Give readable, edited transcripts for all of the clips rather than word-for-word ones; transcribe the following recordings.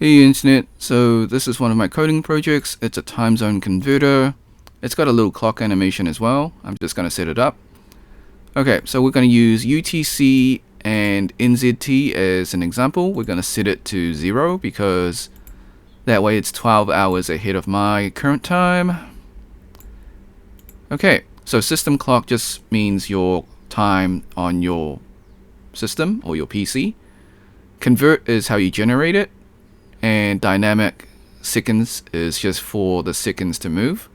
Hey internet, so this is one of my coding projects. It's a time zone converter. It's got a little clock animation as well. I'm just going to set it up. Okay, so we're going to use UTC and NZT as an example. We're going to set it to 0 because that way it's 12 hours ahead of my current time. Okay, so system clock just means your time on your system or your PC. Convert is how you generate it. And dynamic seconds is just for the seconds to move.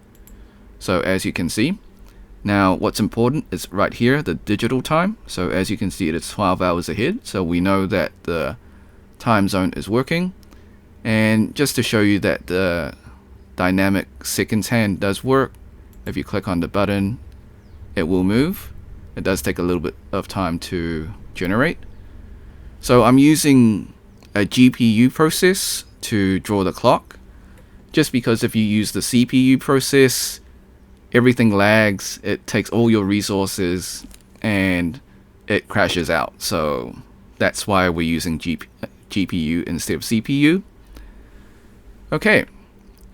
So as you can see, now what's important is right here, the digital time. So as you can see, it's 12 hours ahead. So we know that the time zone is working. And just to show you that the dynamic seconds hand does work, if you click on the button, it will move. It does take a little bit of time to generate. So I'm using a GPU process to draw the clock, just because if you use the CPU process, everything lags, it takes all your resources and it crashes out. So that's why we're using GPU instead of CPU. Okay,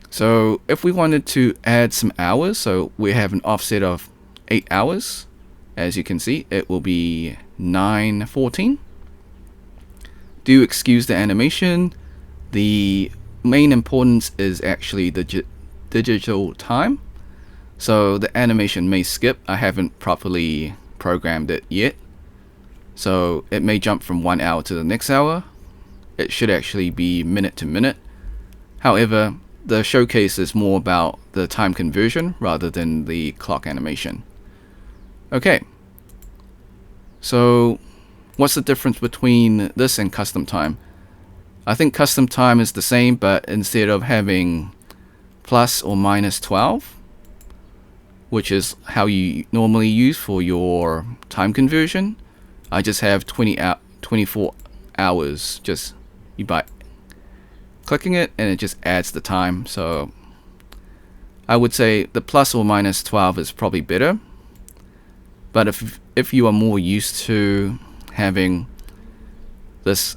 so if we wanted to add some hours, so we have an offset of 8 hours. As you can see, it will be 9:14. Do excuse the animation. The main importance is actually the digital time. So the animation may skip. I haven't properly programmed it yet. So it may jump from 1 hour to the next hour. It should actually be minute to minute. However, the showcase is more about the time conversion rather than the clock animation. Okay. So what's the difference between this and custom time? I think custom time is the same, but instead of having plus or minus 12, which is how you normally use for your time conversion, I just have 24 hours. Just by clicking it, and it just adds the time. So I would say the plus or minus 12 is probably better. But if you are more used to having this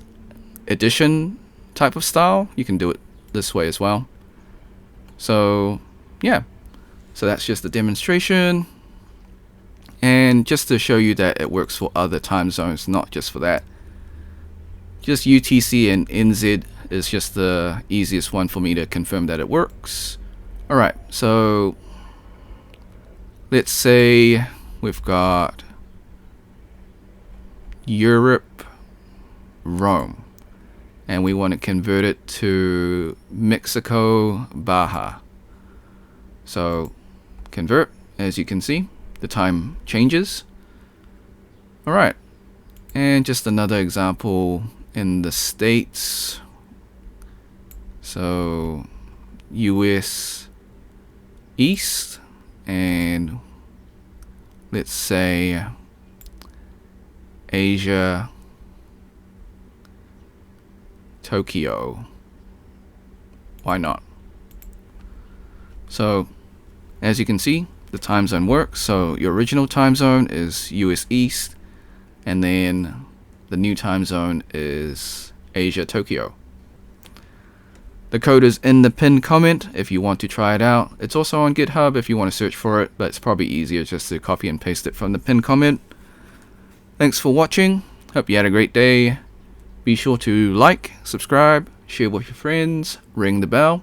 addition type of style, you can do it this way as well. So yeah, so that's just a demonstration, and just to show you that it works for other time zones, not just for that. Just UTC and NZ is just the easiest one for me to confirm that it works. Alright, so let's say we've got Europe, Rome, and we want to convert it to Mexico, Baja. So convert, as you can see, the time changes. Alright, and just another example in the States. So US East, and let's say Asia, Tokyo. Why not? So as you can see, the time zone works. So your original time zone is US East, and then the new time zone is Asia, Tokyo. The code is in the pinned comment if you want to try it out. It's also on GitHub if you want to search for it, but it's probably easier just to copy and paste it from the pinned comment. Thanks for watching. Hope you had a great day. Be sure to like, subscribe, share with your friends, ring the bell,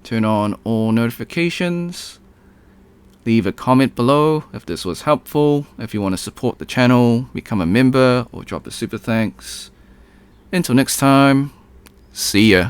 turn on all notifications. Leave a comment below if this was helpful. If you want to support the channel, become a member or drop a super thanks. Until next time, see ya.